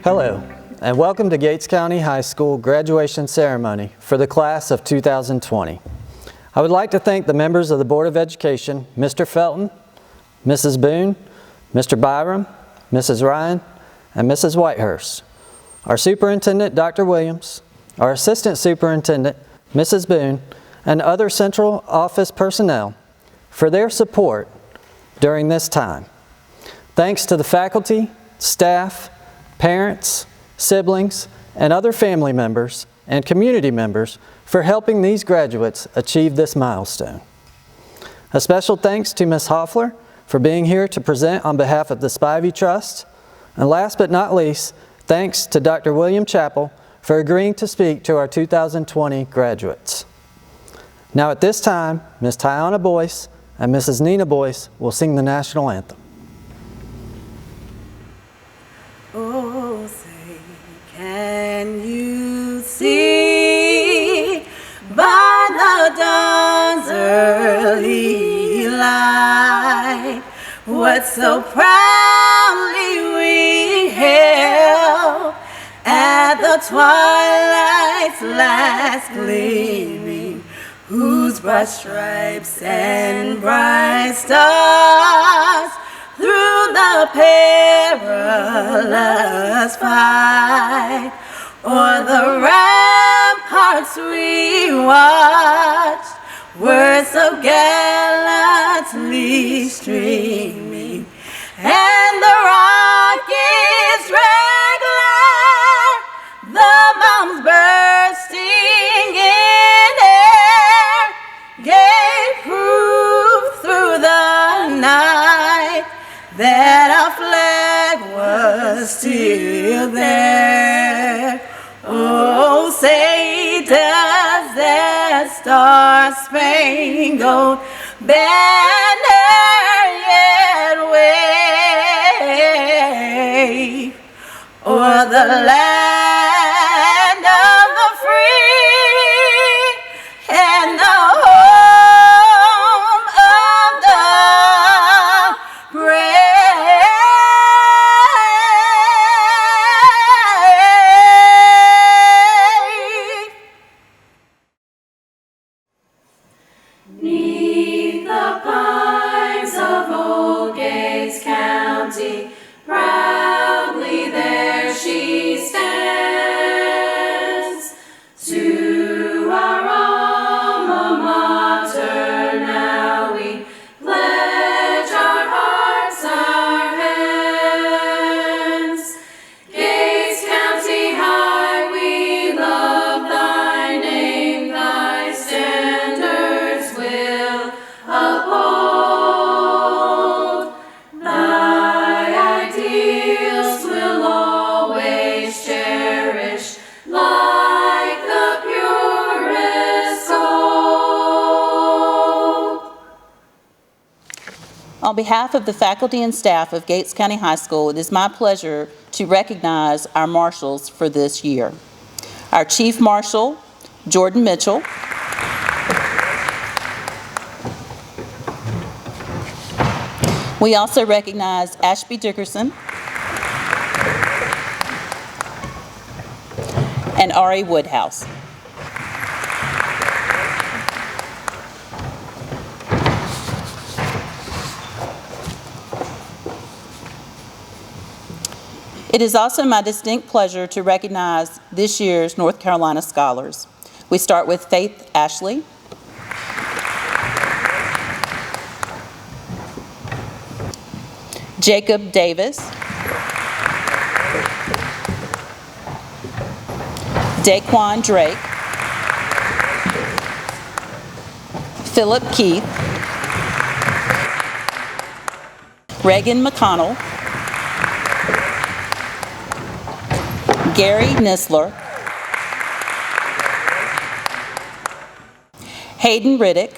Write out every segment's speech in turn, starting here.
Hello, and welcome to Gates County High School graduation ceremony for the class of 2020. I would like to thank the members of the Board of Education, Mr. Felton, Mrs. Boone, Mr. Byram, Mrs. Ryan, and Mrs. Whitehurst, our Superintendent, Dr. Williams, our Assistant Superintendent, Mrs. Boone, and other central office personnel for their support during this time. Thanks to the faculty, staff, parents, siblings, and other family members and community members for helping these graduates achieve this milestone. A special thanks to Ms. Hoffler for being here to present on behalf of the Spivey Trust. And last but not least, thanks to Dr. William Chappell for agreeing to speak to our 2020 graduates. Now at this time, Ms. Tiana Boyce and Mrs. Nina Boyce will sing the national anthem. Oh, say, can you see by the dawn's early light what so proudly we hailed at the twilight's last gleaming, whose broad stripes and bright stars through the perilous fight o'er the ramparts we watched were so gallantly streaming, and the rockets regular, the bombs bursting in air, gave proof through the night that our flag was still there. Oh, say does that star-spangled banner yet wave o'er the land of the free and the home of the brave? Neath the pines of old Gates County, proudly there she stands. To our alma mater now we pledge our hearts, our hands. Gates County High, we love thy name, thy standards will uphold. Thy ideals will always cherish like the purest gold. On behalf of the faculty and staff of Gates County High School, it is my pleasure to recognize our marshals for this year. Our Chief Marshal, Jordan Mitchell. We also recognize Ashby Dickerson and Ari Woodhouse. It is also my distinct pleasure to recognize this year's North Carolina Scholars. We start with Faith Ashley, Jacob Davis, Daquan Drake, Philip Keith, Reagan McConnell, Gary Nisler, Hayden Riddick,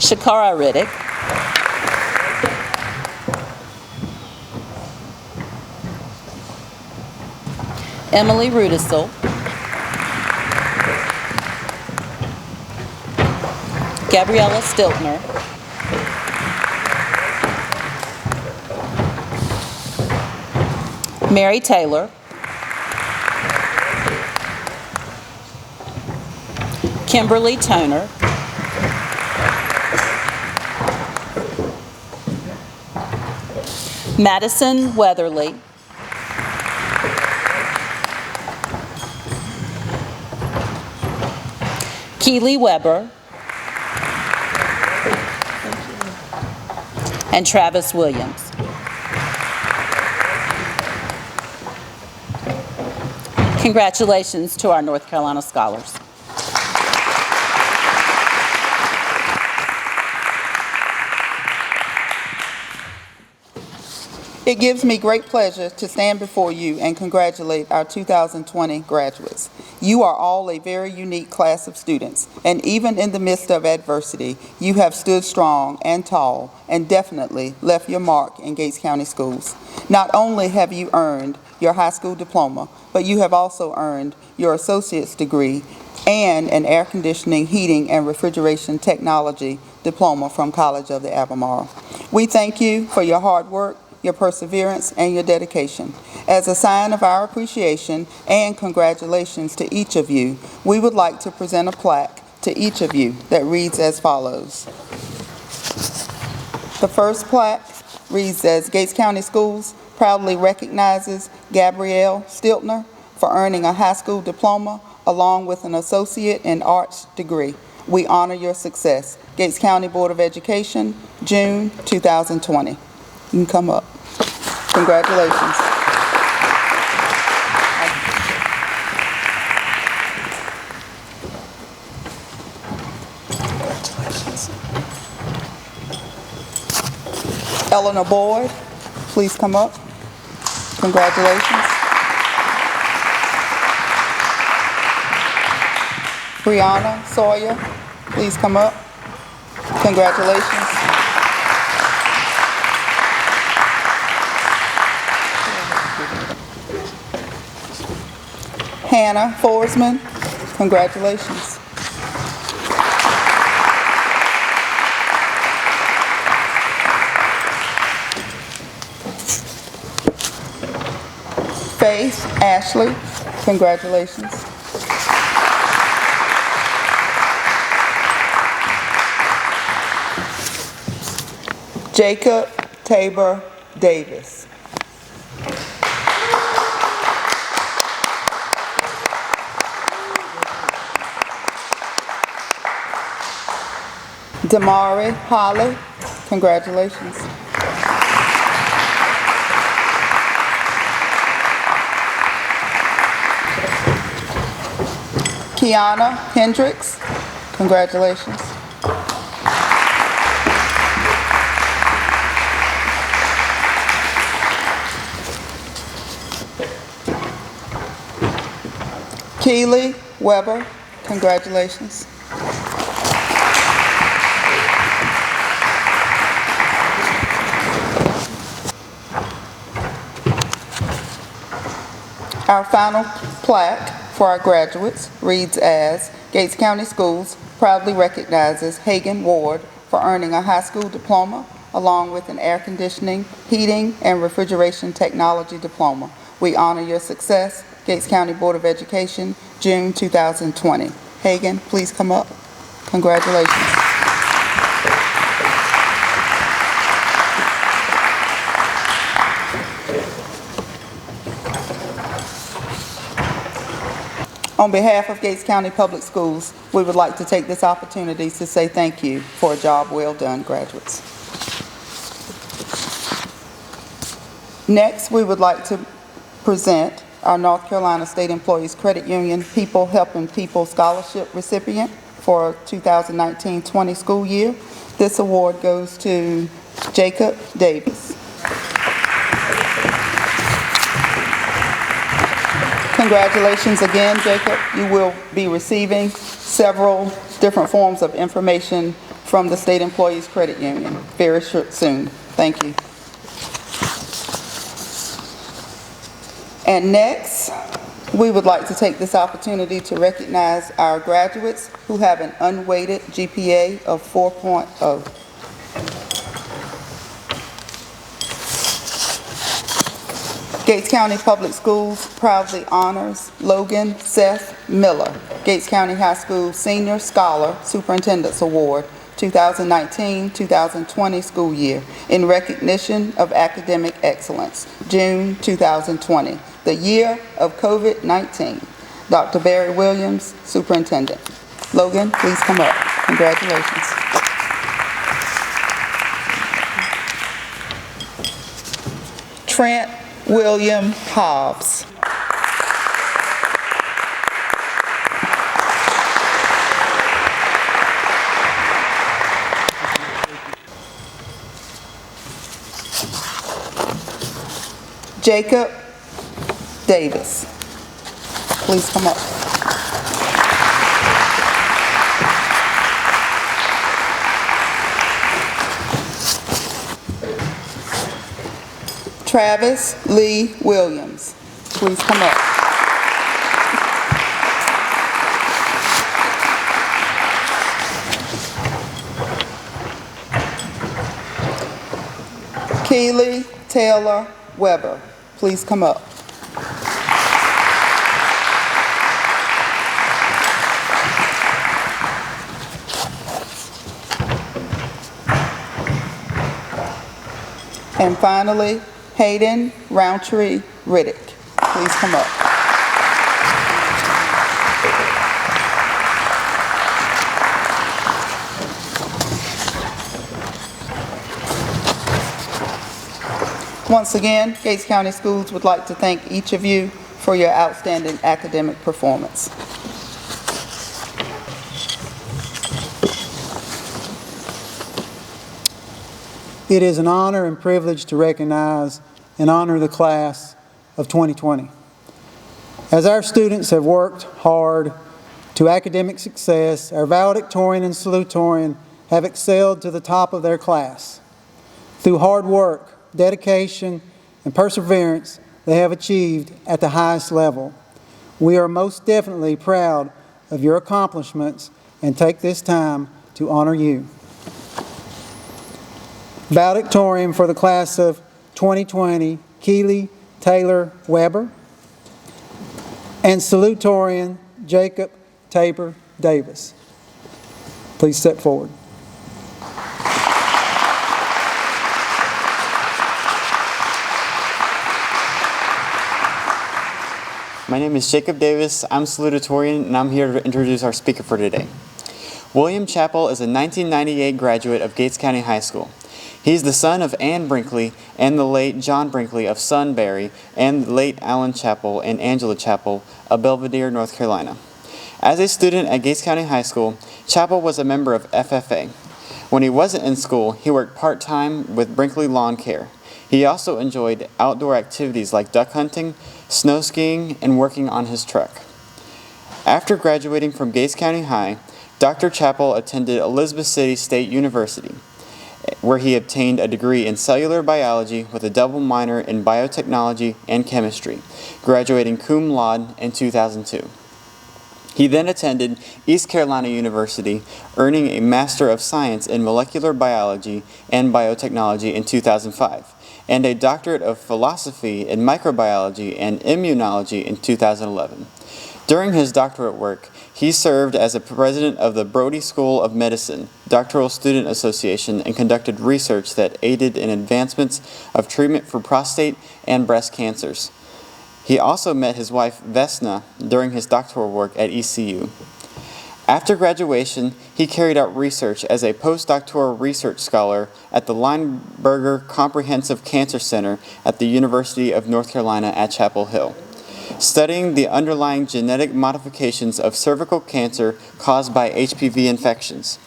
Shakara Riddick, Emily Rudisell, Gabriella Stiltner, Mary Taylor, Kimberly Toner, Madison Weatherly, Keely Weber, and Travis Williams. Congratulations to our North Carolina scholars. It gives me great pleasure to stand before you and congratulate our 2020 graduates. You are all a very unique class of students, and even in the midst of adversity, you have stood strong and tall and definitely left your mark in Gates County Schools. Not only have you earned your high school diploma, but you have also earned your associate's degree and an air conditioning, heating, and refrigeration technology diploma from College of the Albemarle. We thank you for your hard work, your perseverance, and your dedication. As a sign of our appreciation and congratulations to each of you, we would like to present a plaque to each of you that reads as follows. The first plaque reads as Gates County Schools proudly recognizes Gabrielle Stiltner for earning a high school diploma along with an associate in arts degree. We honor your success. Gates County Board of Education, June 2020. You can come up. Congratulations. Eleanor Boyd, please come up. Congratulations. Brianna Sawyer, please come up. Congratulations. Hannah Forsman, congratulations. Faith Ashley, congratulations. Jacob Tabor Davis. Damari Holly, congratulations. Kiana Hendricks, congratulations. Keely Weber, congratulations. Our final plaque for our graduates reads as Gates County Schools proudly recognizes Hagan Ward for earning a high school diploma along with an air conditioning, heating, and refrigeration technology diploma. We honor your success. Gates County Board of Education, June 2020. Hagan, please come up. Congratulations. On behalf of Gates County Public Schools, we would like to take this opportunity to say thank you for a job well done, graduates. Next, we would like to present our North Carolina State Employees Credit Union People Helping People Scholarship recipient for 2019-20 school year. This award goes to Jacob Davis. Congratulations again, Jacob. You will be receiving several different forms of information from the State Employees Credit Union very soon. Thank you. And next, we would like to take this opportunity to recognize our graduates who have an unweighted GPA of 4.0. Gates County Public Schools proudly honors Logan Seth Miller, Gates County High School Senior Scholar Superintendent's Award, 2019-2020 school year, in recognition of academic excellence, June 2020, the year of COVID-19. Dr. Barry Williams, Superintendent. Logan, please come up. Congratulations. Trent William Hobbs. Jacob Davis. Please come up. Travis Lee Williams. Please come up. Keely Taylor Weber. Please come up. And finally, Hayden Roundtree Riddick. Please come up. Once again, Gates County Schools would like to thank each of you for your outstanding academic performance. It is an honor and privilege to recognize and honor the class of 2020. As our students have worked hard to academic success, our valedictorian and salutatorian have excelled to the top of their class. Through hard work, dedication, and perseverance, they have achieved at the highest level. We are most definitely proud of your accomplishments and take this time to honor you. Valedictorian for the class of 2020, Keely Taylor Weber, and salutatorian, Jacob Tabor Davis. Please step forward. My name is Jacob Davis. I'm salutatorian, and I'm here to introduce our speaker for today. William Chappell is a 1998 graduate of Gates County High School. He's the son of Ann Brinkley and the late John Brinkley of Sunbury and the late Alan Chappell and Angela Chappell of Belvedere, North Carolina. As a student at Gates County High School, Chappell was a member of FFA. When he wasn't in school, he worked part-time with Brinkley Lawn Care. He also enjoyed outdoor activities like duck hunting, snow skiing, and working on his truck. After graduating from Gates County High, Dr. Chappell attended Elizabeth City State University, where he obtained a degree in cellular biology with a double minor in biotechnology and chemistry, graduating cum laude in 2002. He then attended East Carolina University, earning a Master of Science in Molecular Biology and Biotechnology in 2005, and a Doctorate of Philosophy in Microbiology and Immunology in 2011. During his doctorate work, he served as a president of the Brody School of Medicine Doctoral Student Association and conducted research that aided in advancements of treatment for prostate and breast cancers. He also met his wife Vesna during his doctoral work at ECU. After graduation, he carried out research as a postdoctoral research scholar at the Lineberger Comprehensive Cancer Center at the University of North Carolina at Chapel Hill, studying the underlying genetic modifications of cervical cancer caused by HPV infections.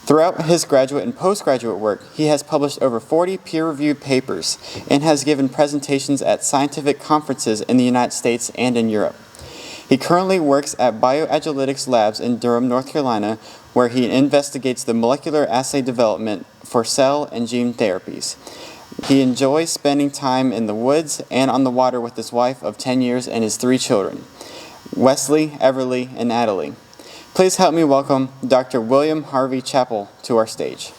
Throughout his graduate and postgraduate work, he has published over 40 peer-reviewed papers and has given presentations at scientific conferences in the United States and in Europe. He currently works at Bioagilitics Labs in Durham, North Carolina, where he investigates the molecular assay development for cell and gene therapies. He enjoys spending time in the woods and on the water with his wife of 10 years and his 3 children, Wesley, Everly, and Natalie. Please help me welcome Dr. William Harvey Chappell to our stage.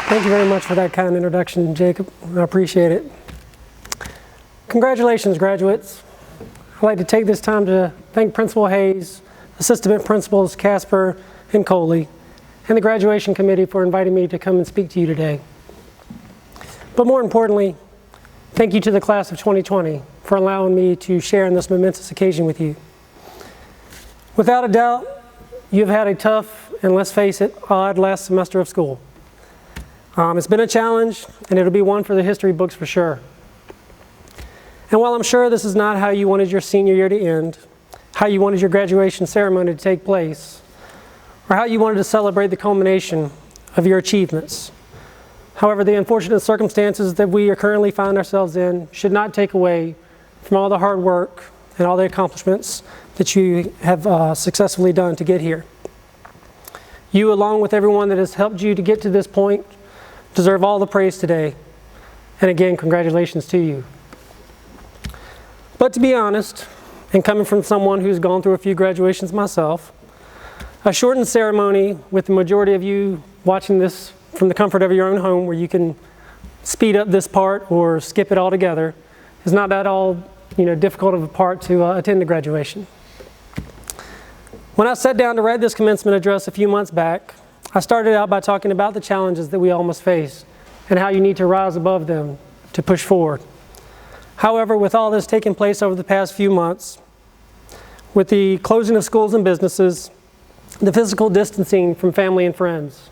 Thank you very much for that kind introduction, Jacob. I appreciate it. Congratulations, graduates. I'd like to take this time to thank Principal Hayes, Assistant Principals Casper and Coley, and the graduation committee for inviting me to come and speak to you today. But more importantly, thank you to the class of 2020 for allowing me to share in this momentous occasion with you. Without a doubt, you've had a tough, and let's face it, odd last semester of school. It's been a challenge, and it'll be one for the history books for sure. And while I'm sure this is not how you wanted your senior year to end, how you wanted your graduation ceremony to take place, or how you wanted to celebrate the culmination of your achievements, however, the unfortunate circumstances that we are currently find ourselves in should not take away from all the hard work and all the accomplishments that you have successfully done to get here. You, along with everyone that has helped you to get to this point, deserve all the praise today. And again, congratulations to you. But to be honest, and coming from someone who's gone through a few graduations myself, a shortened ceremony with the majority of you watching this from the comfort of your own home where you can speed up this part or skip it altogether is not at all difficult of a part to attend a graduation. When I sat down to write this commencement address a few months back, I started out by talking about the challenges that we all must face and how you need to rise above them to push forward. However, with all this taking place over the past few months, with the closing of schools and businesses, the physical distancing from family and friends,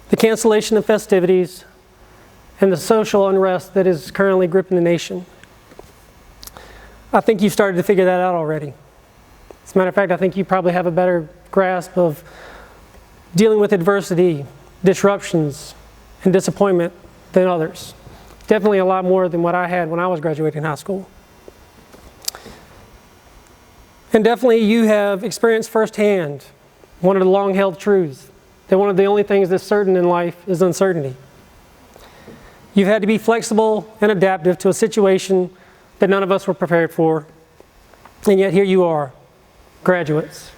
the cancellation of festivities, and the social unrest that is currently gripping the nation, I think you've started to figure that out already. As a matter of fact, I think you probably have a better grasp of dealing with adversity, disruptions, and disappointment than others. Definitely a lot more than what I had when I was graduating high school. And definitely you have experienced firsthand one of the long-held truths, that one of the only things that's certain in life is uncertainty. You've had to be flexible and adaptive to a situation that none of us were prepared for, and yet here you are, graduates.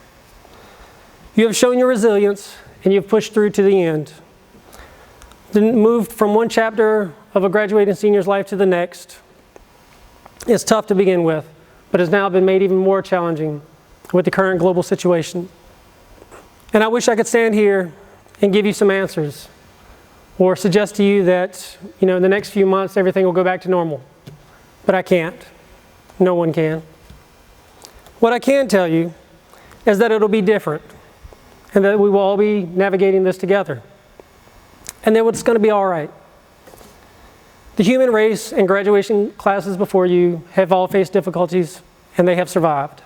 You have shown your resilience, and you've pushed through to the end. Then moved from one chapter of a graduating senior's life to the next. It's tough to begin with, but has now been made even more challenging with the current global situation. And I wish I could stand here and give you some answers, or suggest to you that, in the next few months everything will go back to normal. But I can't. No one can. What I can tell you is that it'll be different, and that we will all be navigating this together. And that it's going to be all right. The human race and graduation classes before you have all faced difficulties, and they have survived.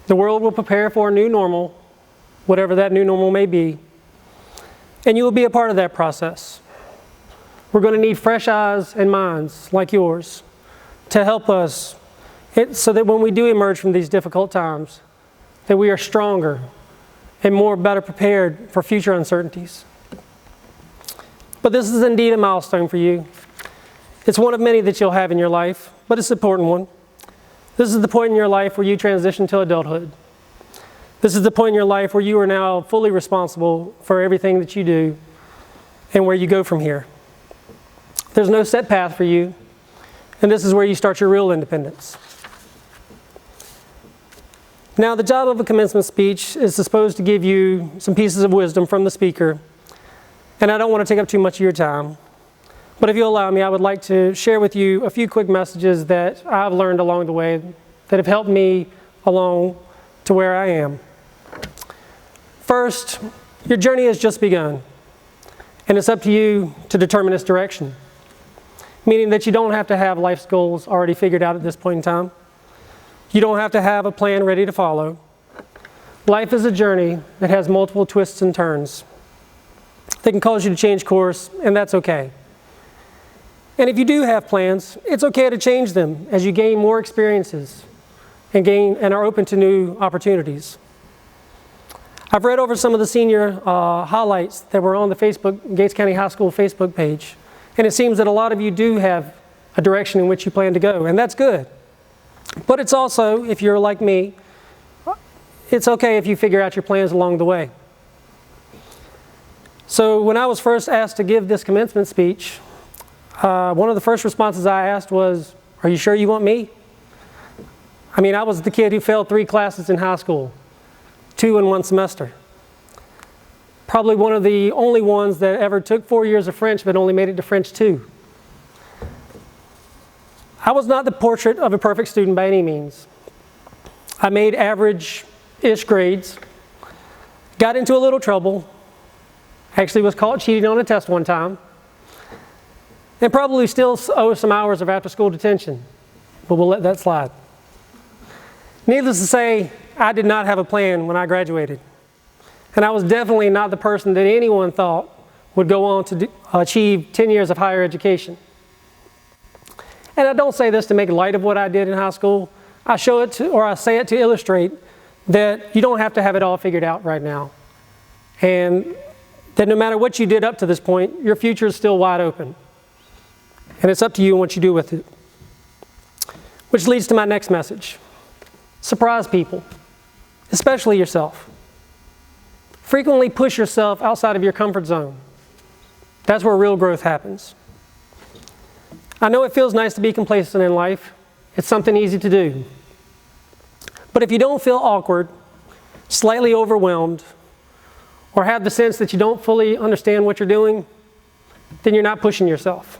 The world will prepare for a new normal, whatever that new normal may be, and you will be a part of that process. We're going to need fresh eyes and minds like yours to help us so that when we do emerge from these difficult times, that we are stronger and better prepared for future uncertainties. But this is indeed a milestone for you. It's one of many that you'll have in your life, but it's an important one. This is the point in your life where you transition to adulthood. This is the point in your life where you are now fully responsible for everything that you do and where you go from here. There's no set path for you, and this is where you start your real independence. Now, the job of a commencement speech is supposed to give you some pieces of wisdom from the speaker, and I don't want to take up too much of your time. But if you'll allow me, I would like to share with you a few quick messages that I've learned along the way that have helped me along to where I am. First, your journey has just begun, and it's up to you to determine its direction, meaning that you don't have to have life's goals already figured out at this point in time. You don't have to have a plan ready to follow. Life is a journey that has multiple twists and turns. They can cause you to change course, and that's okay. And if you do have plans, it's okay to change them as you gain more experiences and are open to new opportunities. I've read over some of the senior highlights that were on the Gates County High School Facebook page, and it seems that a lot of you do have a direction in which you plan to go, and that's good. But it's also, if you're like me, it's okay if you figure out your plans along the way. So when I was first asked to give this commencement speech, one of the first responses I asked was, "Are you sure you want me?" I mean, I was the kid who failed 3 classes in high school, 2 in 1 semester. Probably one of the only ones that ever took 4 years of French but only made it to French 2. I was not the portrait of a perfect student by any means. I made average-ish grades, got into a little trouble, actually was caught cheating on a test one time, and probably still owe some hours of after-school detention, but we'll let that slide. Needless to say, I did not have a plan when I graduated, and I was definitely not the person that anyone thought would go on to achieve 10 years of higher education. And I don't say this to make light of what I did in high school. I say it to illustrate that you don't have to have it all figured out right now, and that no matter what you did up to this point, your future is still wide open. And it's up to you and what you do with it. Which leads to my next message. Surprise people, especially yourself. Frequently push yourself outside of your comfort zone. That's where real growth happens. I know it feels nice to be complacent in life. It's something easy to do. But if you don't feel awkward, slightly overwhelmed, or have the sense that you don't fully understand what you're doing, then you're not pushing yourself.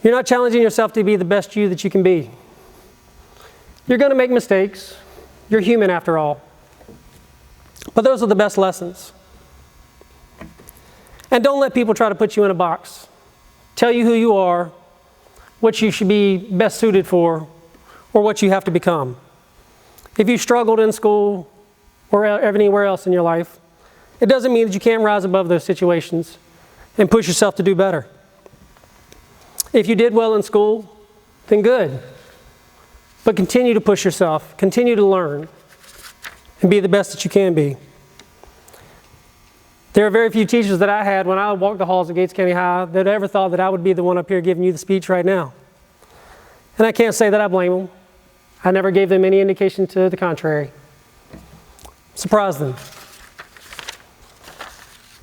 You're not challenging yourself to be the best you that you can be. You're going to make mistakes. You're human after all. But those are the best lessons. And don't let people try to put you in a box, tell you who you are, what you should be best suited for, or what you have to become. If you struggled in school or anywhere else in your life, it doesn't mean that you can't rise above those situations and push yourself to do better. If you did well in school, then good. But continue to push yourself, continue to learn, and be the best that you can be. There are very few teachers that I had when I walked the halls of Gates County High that ever thought that I would be the one up here giving you the speech right now. And I can't say that I blame them. I never gave them any indication to the contrary. Surprise them.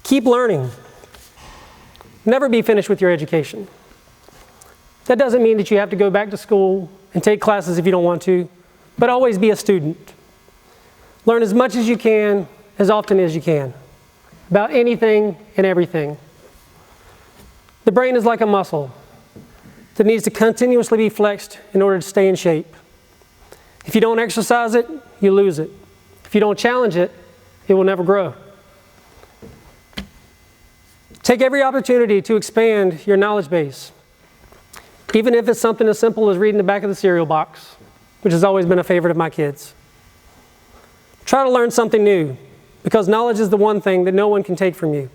Keep learning. Never be finished with your education. That doesn't mean that you have to go back to school and take classes if you don't want to, but always be a student. Learn as much as you can, as often as you can, about anything and everything. The brain is like a muscle that needs to continuously be flexed in order to stay in shape. If you don't exercise it, you lose it. If you don't challenge it, it will never grow. Take every opportunity to expand your knowledge base, even if it's something as simple as reading the back of the cereal box, which has always been a favorite of my kids. Try to learn something new, because knowledge is the one thing that no one can take from you.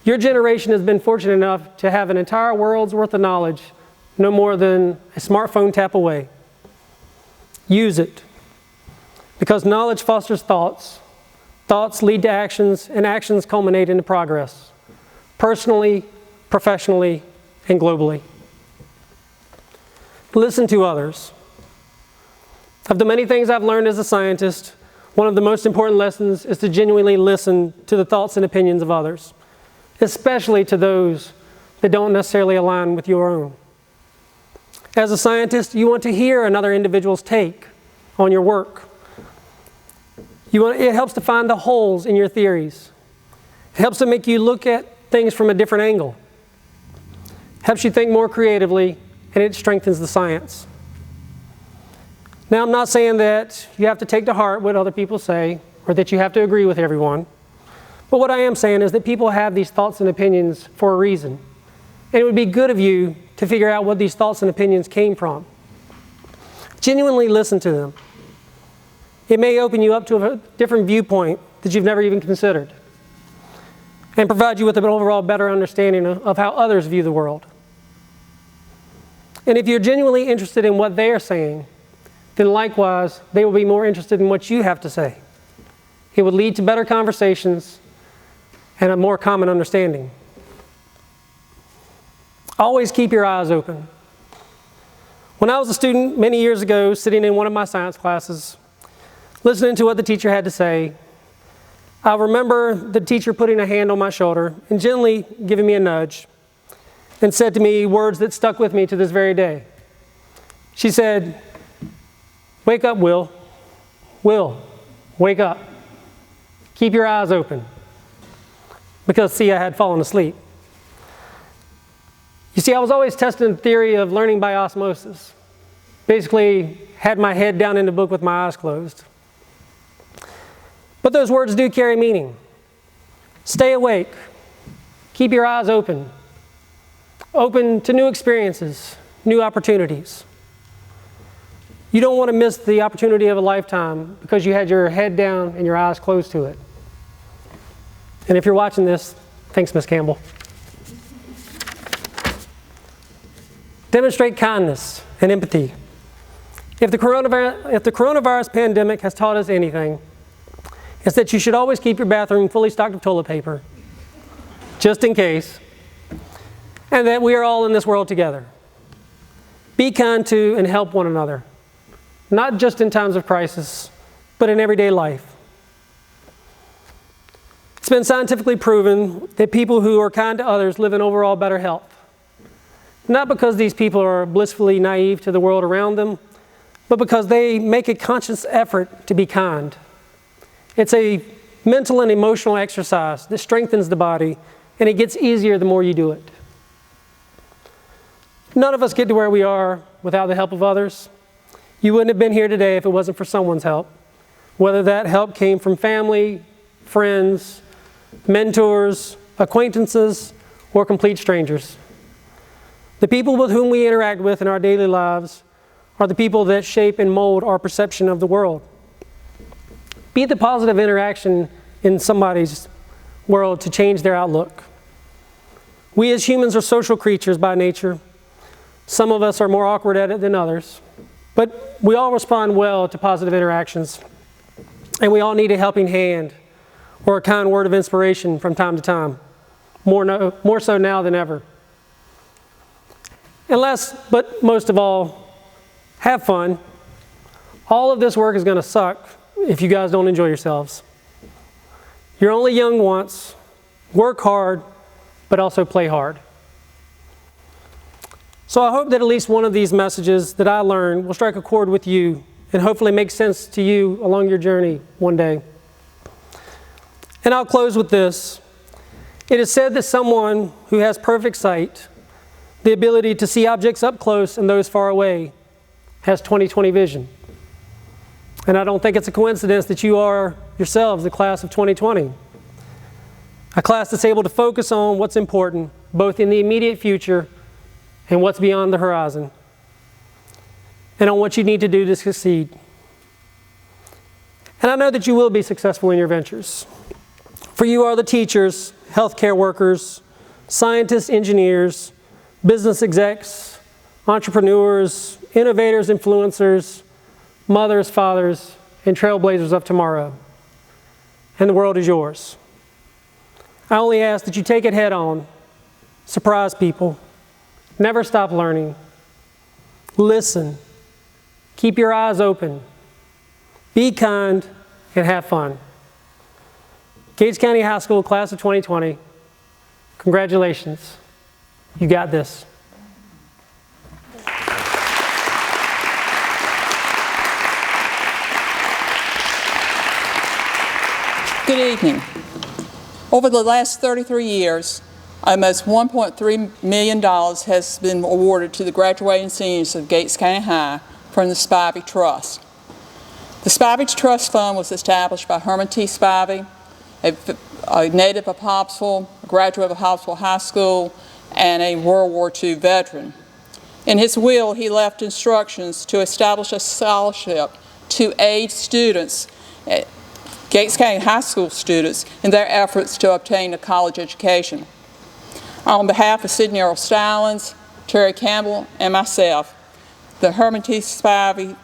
Your generation has been fortunate enough to have an entire world's worth of knowledge no more than a smartphone tap away. Use it, because knowledge fosters thoughts. Thoughts lead to actions, and actions culminate into progress, personally, professionally, and globally. Listen to others. Of the many things I've learned as a scientist, one of the most important lessons is to genuinely listen to the thoughts and opinions of others, especially to those that don't necessarily align with your own. As a scientist, you want to hear another individual's take on your work. It helps to find the holes in your theories. It helps to make you look at things from a different angle. It helps you think more creatively, and it strengthens the science. Now, I'm not saying that you have to take to heart what other people say, or that you have to agree with everyone. But what I am saying is that people have these thoughts and opinions for a reason. And it would be good of you to figure out what these thoughts and opinions came from. Genuinely listen to them. It may open you up to a different viewpoint that you've never even considered, and provide you with an overall better understanding of how others view the world. And if you're genuinely interested in what they are saying, then likewise, they will be more interested in what you have to say. It would lead to better conversations and a more common understanding. Always keep your eyes open. When I was a student many years ago, sitting in one of my science classes, listening to what the teacher had to say, I remember the teacher putting a hand on my shoulder and gently giving me a nudge and said to me words that stuck with me to this very day. She said, "Wake up, Will. Will, wake up. Keep your eyes open." Because, see, I had fallen asleep. You see, I was always testing the theory of learning by osmosis. Basically, had my head down in the book with my eyes closed. But those words do carry meaning. Stay awake. Keep your eyes open. Open to new experiences, new opportunities. You don't want to miss the opportunity of a lifetime because you had your head down and your eyes closed to it. And if you're watching this, thanks, Ms. Campbell. Demonstrate kindness and empathy. If the coronavirus pandemic has taught us anything, it's that you should always keep your bathroom fully stocked with toilet paper, just in case, and that we are all in this world together. Be kind to and help one another, not just in times of crisis, but in everyday life. It's been scientifically proven that people who are kind to others live in overall better health. Not because these people are blissfully naive to the world around them, but because they make a conscious effort to be kind. It's a mental and emotional exercise that strengthens the body, and it gets easier the more you do it. None of us get to where we are without the help of others. You wouldn't have been here today if it wasn't for someone's help, whether that help came from family, friends, mentors, acquaintances, or complete strangers. The people with whom we interact with in our daily lives are the people that shape and mold our perception of the world. Be the positive interaction in somebody's world to change their outlook. We as humans are social creatures by nature. Some of us are more awkward at it than others, but we all respond well to positive interactions, and we all need a helping hand or a kind word of inspiration from time to time, more so now than ever. And last, but most of all, have fun. All of this work is going to suck if you guys don't enjoy yourselves. You're only young once. Work hard, but also play hard. So I hope that at least one of these messages that I learned will strike a chord with you and hopefully make sense to you along your journey one day. And I'll close with this. It is said that someone who has perfect sight, the ability to see objects up close and those far away, has 20/20 vision. And I don't think it's a coincidence that you are yourselves the class of 2020. A class that's able to focus on what's important, both in the immediate future and what's beyond the horizon, and on what you need to do to succeed. And I know that you will be successful in your ventures. For you are the teachers, healthcare workers, scientists, engineers, business execs, entrepreneurs, innovators, influencers, mothers, fathers, and trailblazers of tomorrow. And the world is yours. I only ask that you take it head on, surprise people, never stop learning, listen, keep your eyes open, be kind, and have fun. Gates County High School, class of 2020, congratulations. You got this. Good evening. Over the last 33 years, almost $1.3 million has been awarded to the graduating seniors of Gates County High from the Spivey Trust. The Spivey Trust Fund was established by Herman T. Spivey, a native of Hobbsville, a graduate of Hobbsville High School, and a World War II veteran. In his will, he left instructions to establish a scholarship to aid students, Gates County High School students, in their efforts to obtain a college education. On behalf of Sidney Earl Stallings, Terry Campbell, and myself, the Herman T. Spivey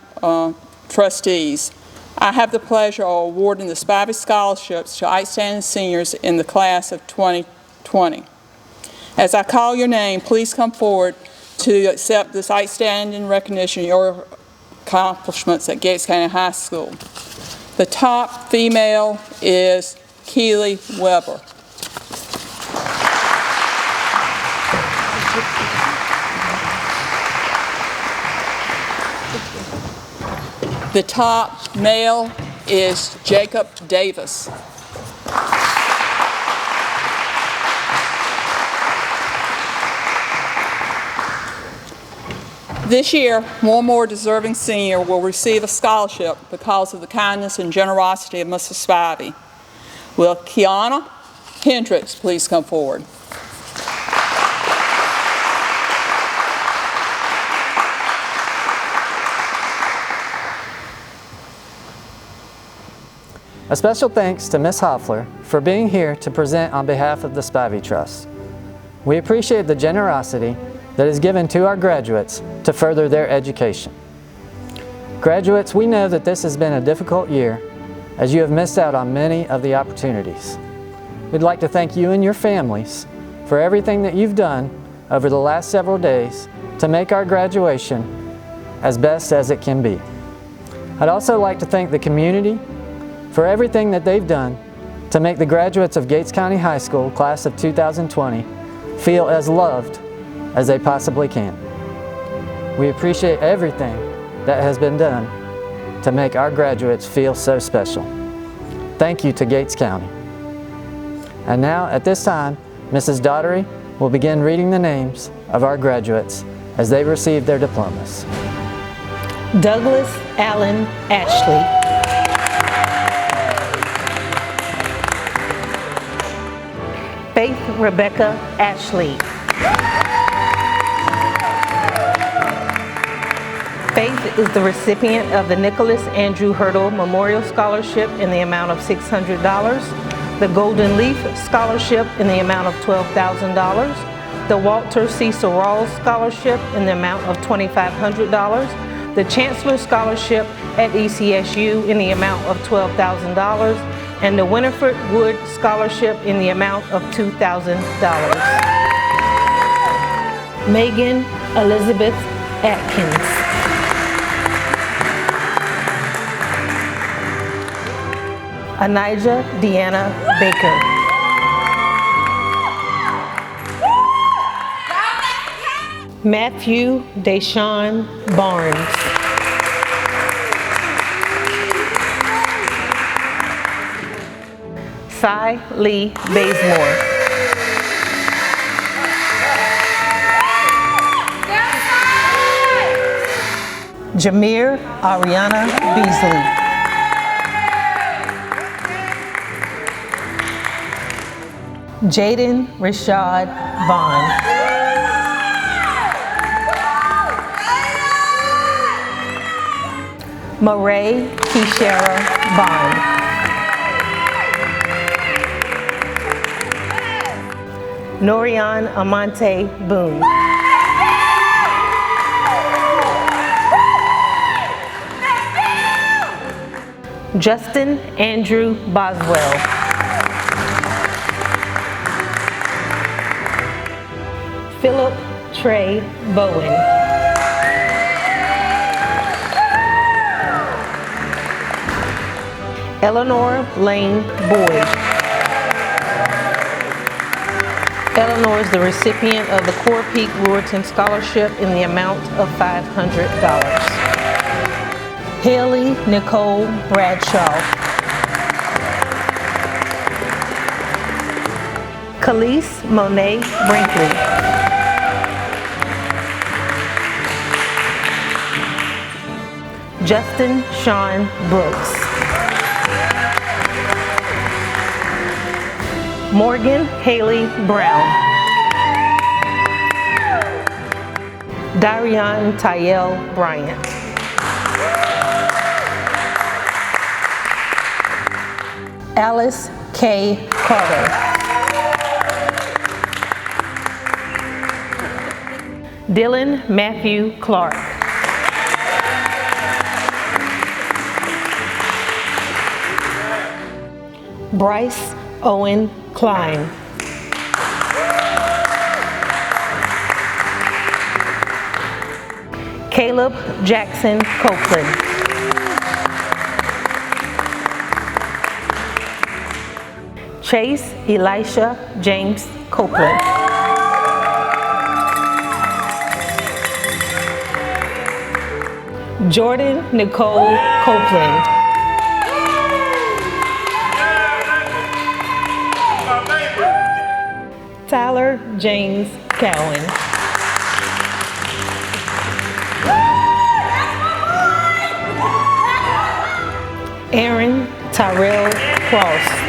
trustees, I have the pleasure of awarding the Spivey scholarships to outstanding seniors in the class of 2020. As I call your name, please come forward to accept this outstanding recognition of your accomplishments at Gates County High School. The top female is Keely Weber. The top male is Jacob Davis. This year, one more deserving senior will receive a scholarship because of the kindness and generosity of Mrs. Spivey. Will Kiana Hendricks please come forward? A special thanks to Ms. Hoffler for being here to present on behalf of the Spivey Trust. We appreciate the generosity that is given to our graduates to further their education. Graduates, we know that this has been a difficult year as you have missed out on many of the opportunities. We'd like to thank you and your families for everything that you've done over the last several days to make our graduation as best as it can be. I'd also like to thank the community for everything that they've done to make the graduates of Gates County High School class of 2020 feel as loved as they possibly can. We appreciate everything that has been done to make our graduates feel so special. Thank you to Gates County. And now, at this time, Mrs. Daughtery will begin reading the names of our graduates as they receive their diplomas. Douglas Allen Ashley. Faith Rebecca Ashley. Faith is the recipient of the Nicholas Andrew Hurdle Memorial Scholarship in the amount of $600, the Golden Leaf Scholarship in the amount of $12,000, the Walter C. Sorrell Scholarship in the amount of $2,500, the Chancellor Scholarship at ECSU in the amount of $12,000, and the Winifred Wood Scholarship in the amount of $2,000. Megan Elizabeth Atkins. Anijah Deanna Baker. Matthew Deshawn Barnes. Cy Lee Bazemore. Jameer Ariana Beasley. Jaden Rashad Vaughn. Marae Keshara Vaughn. Norian Amante Boone. Justin Andrew Boswell. Philip Trey Bowen. Eleanor Lane Boyd. Eleanor is the recipient of the Core Peak Ruritan Scholarship in the amount of $500. Haley Nicole Bradshaw. Khalees Monet Brinkley. Justin Sean Brooks. Morgan Haley Brown. Darian Tyel Bryant. Alice K. Carter. Dylan Matthew Clark. Bryce Owen Klein. Caleb Jackson Copeland. Chase Elisha James Copeland. Jordan Nicole Copeland. Tyler James Cowan. Aaron Tyrell Cross.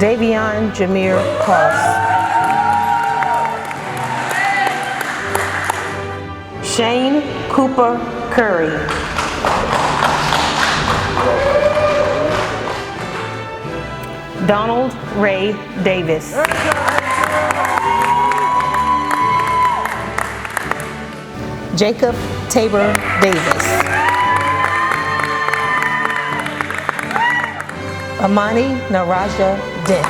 Davion Jameer Cross. Shane Cooper Curry. Donald Ray Davis. Jacob Tabor Davis. Amani Naraja Dent.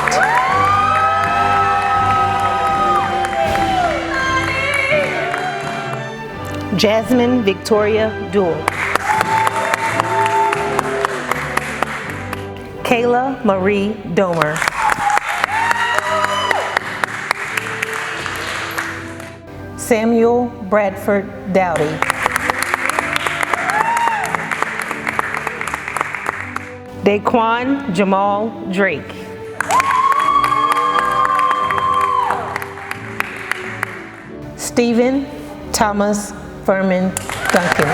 Jasmine Victoria Duell. Kayla Marie Domer. Samuel Bradford Dowdy. Daquan Jamal Drake. Stephen Thomas Furman Duncan.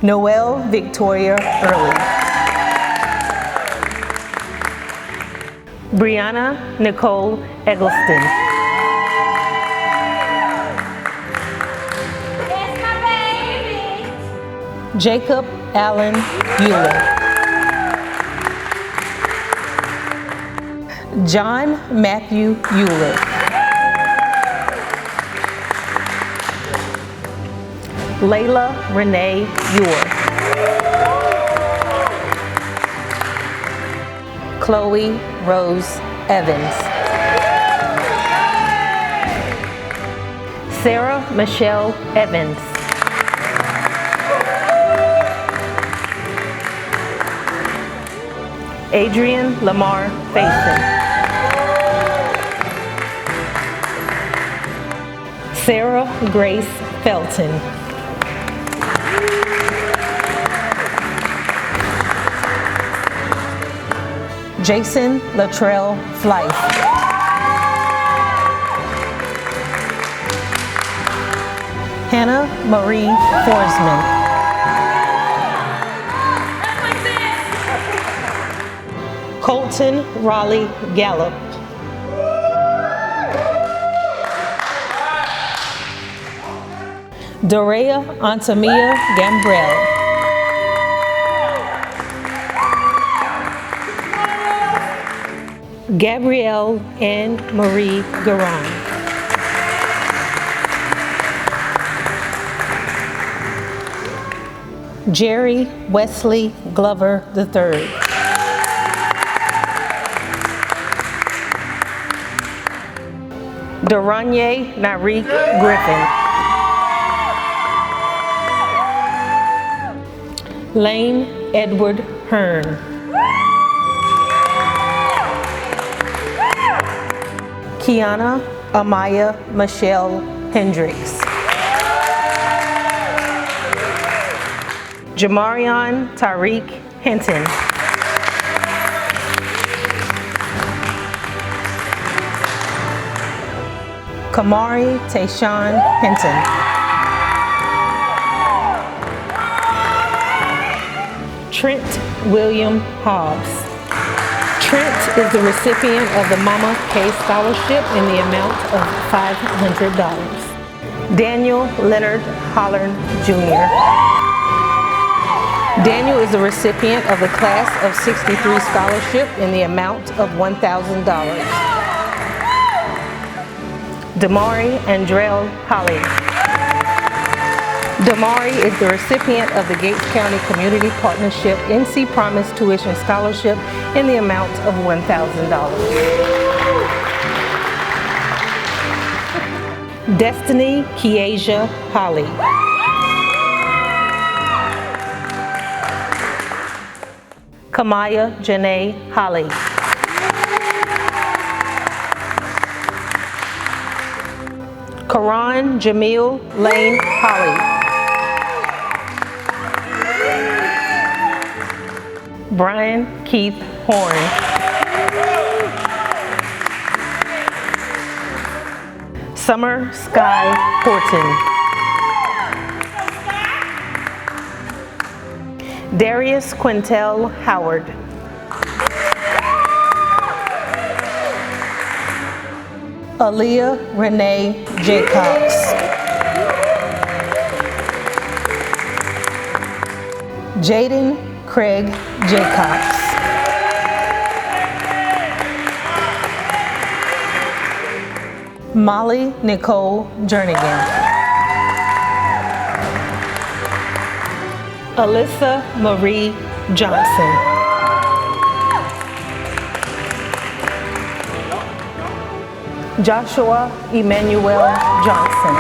Noelle Victoria Early. Brianna Nicole Eggleston. Jacob Allen Euler. John Matthew Euler. Layla Renee Ewer. Chloe Rose Evans. Sarah Michelle Evans. Adrian Lamar Faison. Sarah Grace Felton. Jason Latrell Flife. Hannah Marie Forsman. Colton Raleigh Gallup. Dorea Antamia Gambrell. Gabrielle Ann Marie Garan. Jerry Wesley Glover III. Doranye Narik Griffin. Lane Edward Hearn. Kiana Amaya Michelle Hendricks. Jamarion Tariq Hinton. Kamari Tayshawn Hinton. Trent William Hobbs. Trent is the recipient of the Mama K Scholarship in the amount of $500. Daniel Leonard Hollern Jr. Daniel is the recipient of the Class of '63 Scholarship in the amount of $1,000. Damari Andrell Holly. Damari is the recipient of the Gates County Community Partnership NC Promise Tuition Scholarship in the amount of $1,000. Destiny Kiesha Holly. Kamaya Janae Holly. Karan Jamil Lane Holly. Brian Keith Horn. Summer Sky Horton. Darius Quintel Howard. Aaliyah Renee Jaycox. Jaden Craig Jaycox. Molly Nicole Jernigan. Alyssa Marie Johnson. Joshua Emmanuel Johnson.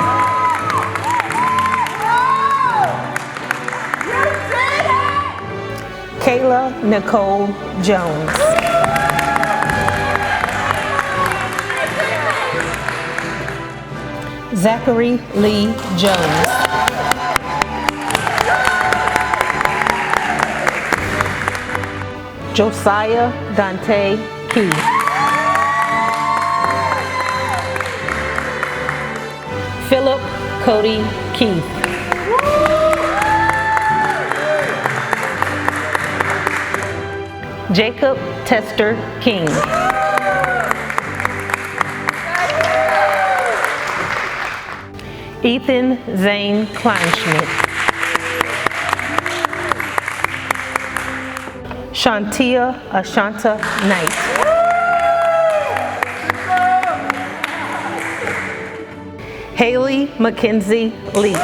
Kayla Nicole Jones. Zachary Lee Jones. Josiah Dante Key. Philip Cody Keith. Jacob Tester King. Ethan Zane Kleinschmidt. Shantia Ashanta Knight. Haley Mackenzie Lee.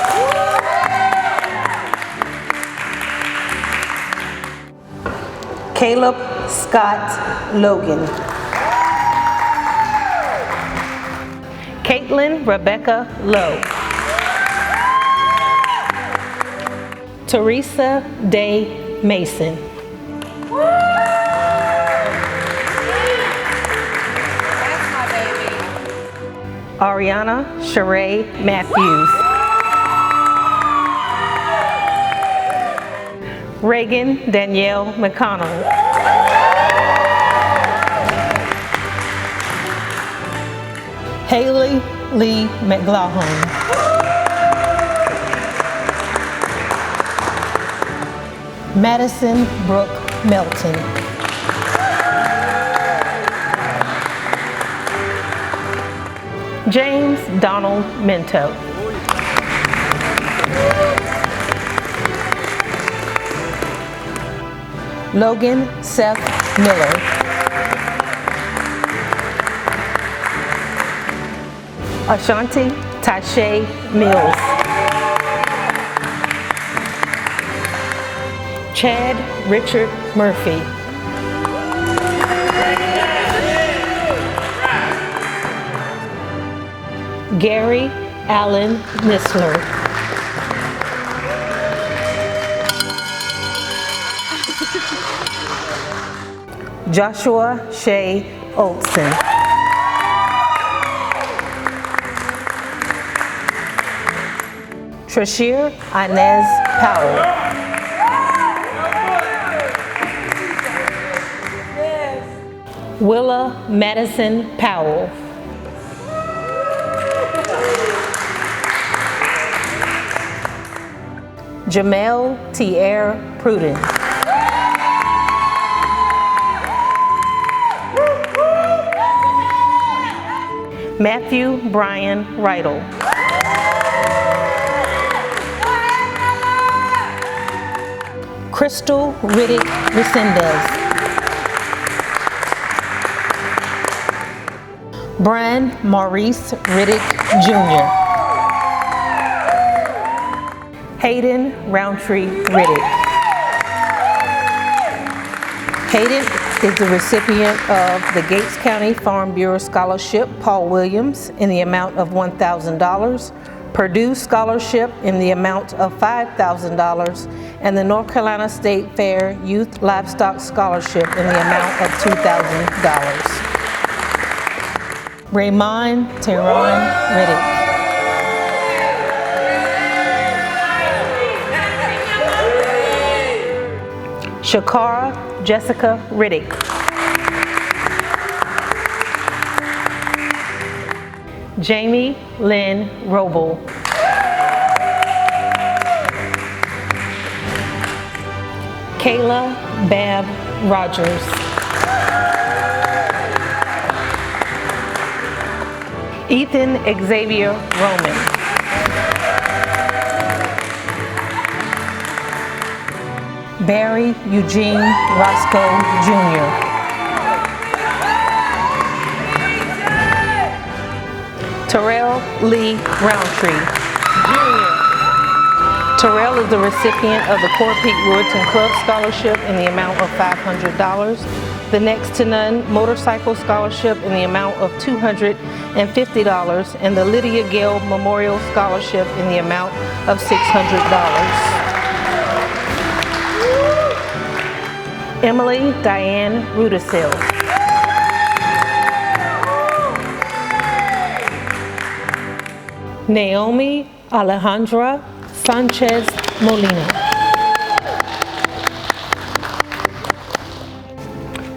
Caleb Scott Logan. Caitlin Rebecca Lowe. Teresa Day Mason. Ariana Sheree Matthews. Reagan Danielle McConnell. Haley Lee McLaughlin. Madison Brooke Melton. James Donald Minto. Logan Seth Miller. Ashanti Tashay Mills. Chad Richard Murphy. Gary Allen Nisler. Joshua Shea Olson. Trashir Inez Powell. Willa Madison Powell. Jamel Tierre Pruden. Matthew Brian Riddle. Crystal Riddick Resendez. Brian Maurice Riddick Jr. Hayden Roundtree Riddick. Hayden is the recipient of the Gates County Farm Bureau Scholarship Paul Williams in the amount of $1,000 Purdue Scholarship in the amount of $5,000, and the North Carolina State Fair Youth Livestock Scholarship in the amount of $2,000. Raymond Teron Riddick. Shakara Jessica Riddick. Jamie Lynn Roble. Kayla Bab Rogers. Ethan Xavier Roman. Barry Eugene Roscoe Jr. Terrell Lee Roundtree, Jr. Terrell is the recipient of the Core Peak Ruerton Club Scholarship in the amount of $500, the Next to None Motorcycle Scholarship in the amount of $250, and the Lydia Gale Memorial Scholarship in the amount of $600. Emily Diane Rudisil. Naomi Alejandra Sanchez Molina.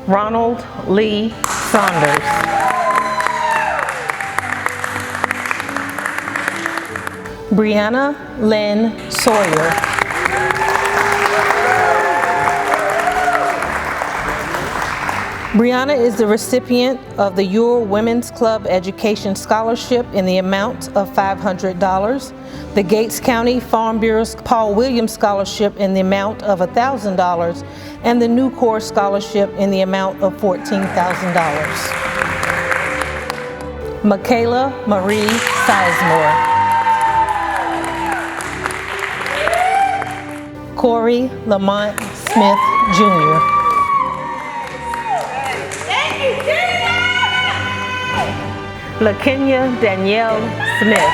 Ronald Lee Saunders. Brianna Lynn Sawyer. Brianna is the recipient of the Ure Women's Club Education Scholarship in the amount of $500, the Gates County Farm Bureau's Paul Williams Scholarship in the amount of $1,000, and the New Corps Scholarship in the amount of $14,000. Michaela Marie Sizemore. Corey Lamont Smith, Jr. LaKenya Danielle Smith.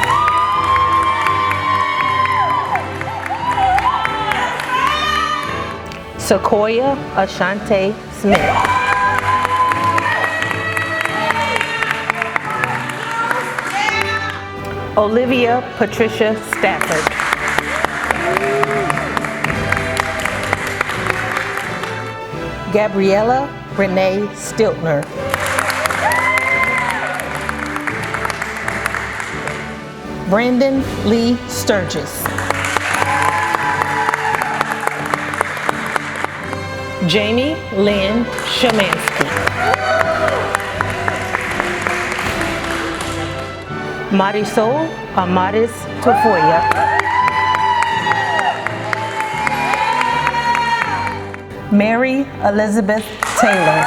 Sequoia Ashante Smith. Olivia Patricia Stafford. Gabriella Renee Stiltner. Brandon Lee Sturgis. Jamie Lynn Shemansky. Marisol Amaris Tafoya. Mary Elizabeth Taylor.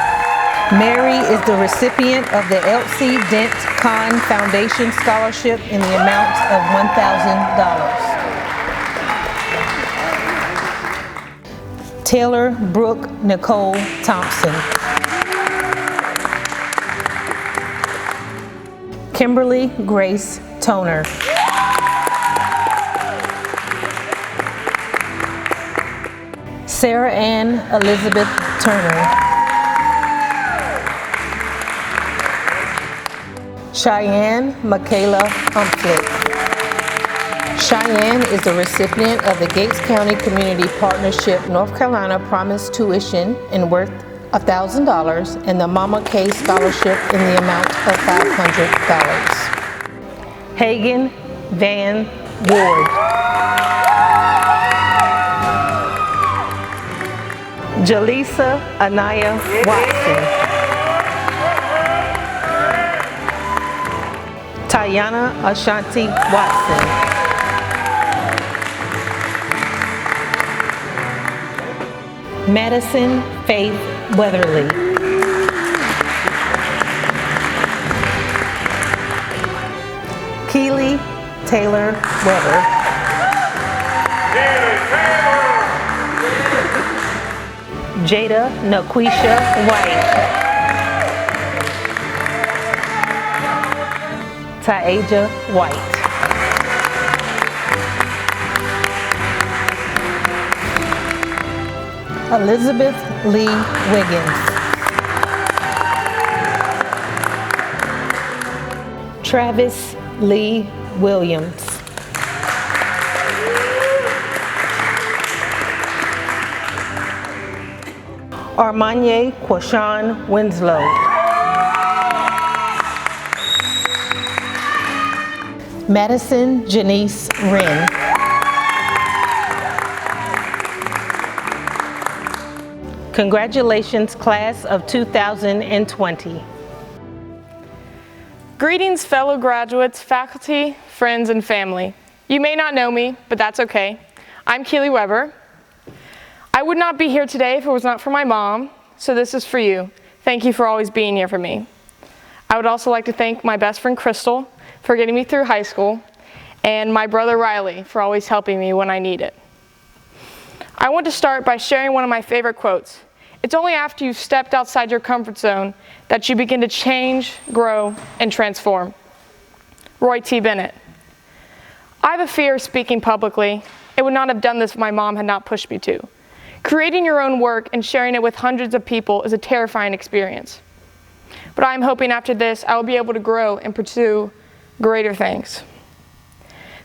Mary is the recipient of the Elsie Dent Kahn Foundation Scholarship in the amount of $1,000. Taylor Brooke Nicole Thompson. Kimberly Grace Toner. Sarah Ann Elizabeth Turner. Cheyenne Michaela Humphrey. Cheyenne is the recipient of the Gates County Community Partnership North Carolina Promise Tuition and worth $1,000 and the Mama K Scholarship in the amount of $500. Hagen Van Ward. Jaleesa Anaya Watson. Tayana Ashanti Watson. Madison Faith Weatherly. Keely Taylor Weber. Jada Naquisha White. Taeja White. Elizabeth Lee Wiggins. Travis Lee Williams. Armanye Quashawn Winslow. Madison Janice Wren. Congratulations, class of 2020. Greetings, fellow graduates, faculty, friends, and family. You may not know me, but that's okay. I'm Keely Weber. I would not be here today if it was not for my mom, so this is for you. Thank you for always being here for me. I would also like to thank my best friend Crystal for getting me through high school, and my brother Riley for always helping me when I need it. I want to start by sharing one of my favorite quotes. It's only after you've stepped outside your comfort zone that you begin to change, grow, and transform. Roy T. Bennett. I have a fear of speaking publicly. I would not have done this if my mom had not pushed me to. Creating your own work and sharing it with hundreds of people is a terrifying experience. But I'm hoping after this, I will be able to grow and pursue greater things.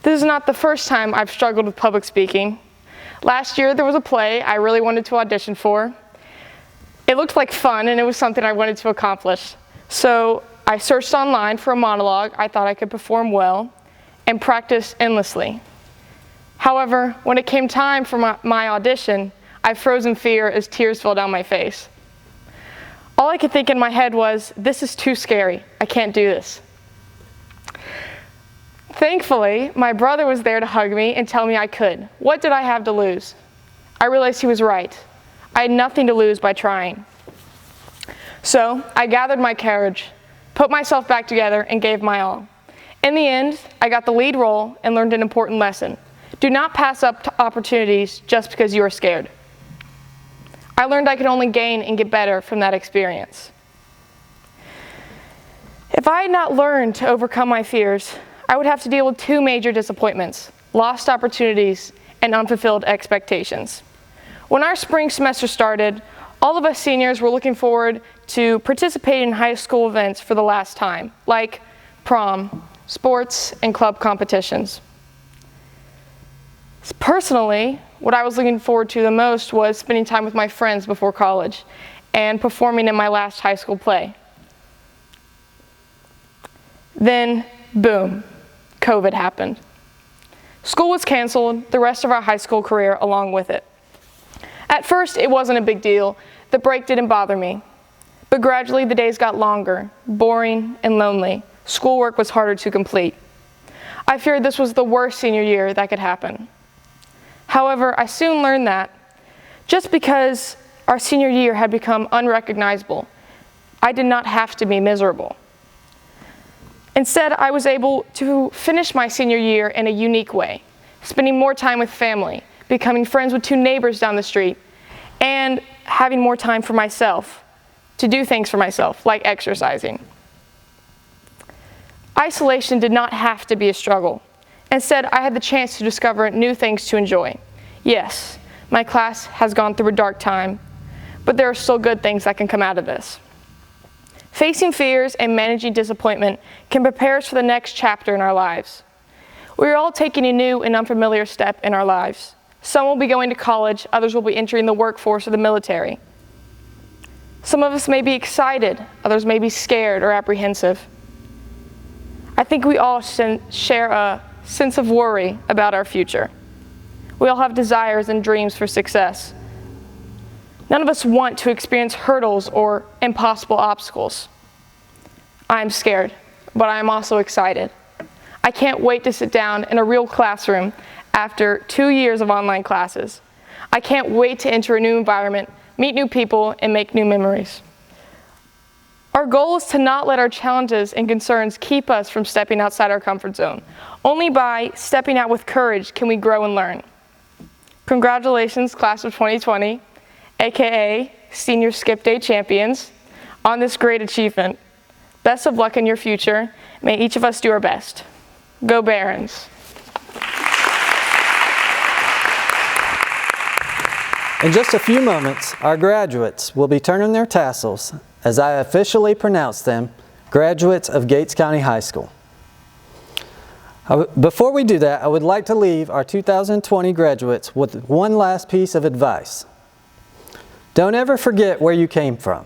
This is not the first time I've struggled with public speaking. Last year, there was a play I really wanted to audition for. It looked like fun, and it was something I wanted to accomplish. So I searched online for a monologue I thought I could perform well and practiced endlessly. However, when it came time for my audition, I froze in fear as tears fell down my face. All I could think in my head was, this is too scary. I can't do this. Thankfully, my brother was there to hug me and tell me I could. What did I have to lose? I realized he was right. I had nothing to lose by trying. So I gathered my courage, put myself back together, and gave my all. In the end, I got the lead role and learned an important lesson. Do not pass up opportunities just because you are scared. I learned I could only gain and get better from that experience. If I had not learned to overcome my fears, I would have to deal with two major disappointments: lost opportunities and unfulfilled expectations. When our spring semester started, all of us seniors were looking forward to participating in high school events for the last time, like prom, sports, and club competitions. Personally, what I was looking forward to the most was spending time with my friends before college and performing in my last high school play. Then, boom, COVID happened. School was canceled, the rest of our high school career along with it. At first, it wasn't a big deal. The break didn't bother me. But gradually, the days got longer, boring, and lonely. Schoolwork was harder to complete. I feared this was the worst senior year that could happen. However, I soon learned that just because our senior year had become unrecognizable, I did not have to be miserable. Instead, I was able to finish my senior year in a unique way, spending more time with family, becoming friends with two neighbors down the street, and having more time for myself, to do things for myself, like exercising. Isolation did not have to be a struggle. Instead, I had the chance to discover new things to enjoy. Yes, my class has gone through a dark time, but there are still good things that can come out of this. Facing fears and managing disappointment can prepare us for the next chapter in our lives. We are all taking a new and unfamiliar step in our lives. Some will be going to college, others will be entering the workforce or the military. Some of us may be excited, others may be scared or apprehensive. I think we all share a sense of worry about our future. We all have desires and dreams for success. None of us want to experience hurdles or impossible obstacles. I'm scared, but I'm also excited. I can't wait to sit down in a real classroom after 2 years of online classes. I can't wait to enter a new environment, meet new people, and make new memories. Our goal is to not let our challenges and concerns keep us from stepping outside our comfort zone. Only by stepping out with courage can we grow and learn. Congratulations, class of 2020, aka Senior Skip Day champions, on this great achievement. Best of luck in your future. May each of us do our best. Go Barons. In just a few moments, our graduates will be turning their tassels as I officially pronounce them graduates of Gates County High School. Before we do that, I would like to leave our 2020 graduates with one last piece of advice. Don't ever forget where you came from.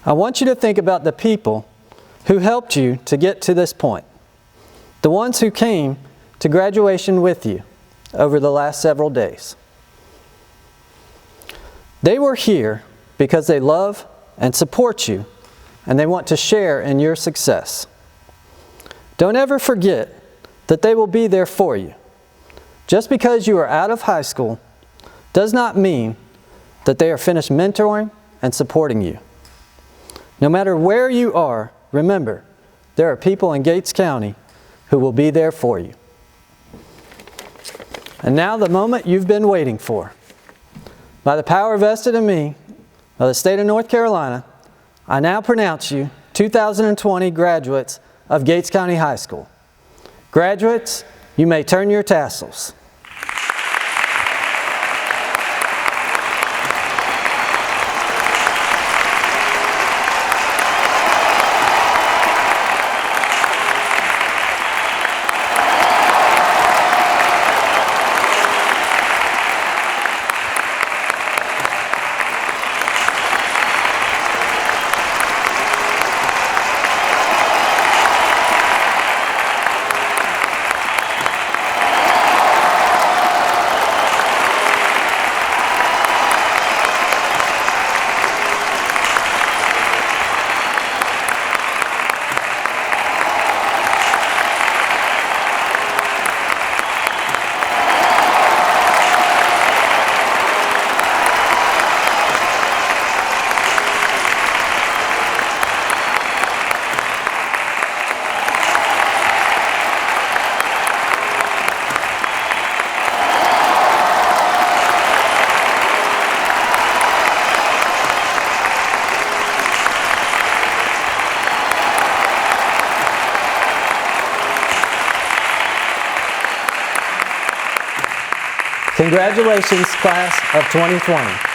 I want you to think about the people who helped you to get to this point, the ones who came to graduation with you over the last several days. They were here because they love and support you, and they want to share in your success. Don't ever forget that they will be there for you. Just because you are out of high school does not mean that they are finished mentoring and supporting you. No matter where you are, remember, there are people in Gates County who will be there for you. And now the moment you've been waiting for. By the power vested in me by the state of North Carolina, I now pronounce you 2020 graduates of Gates County High School. Graduates, you may turn your tassels. Congratulations, class of 2020.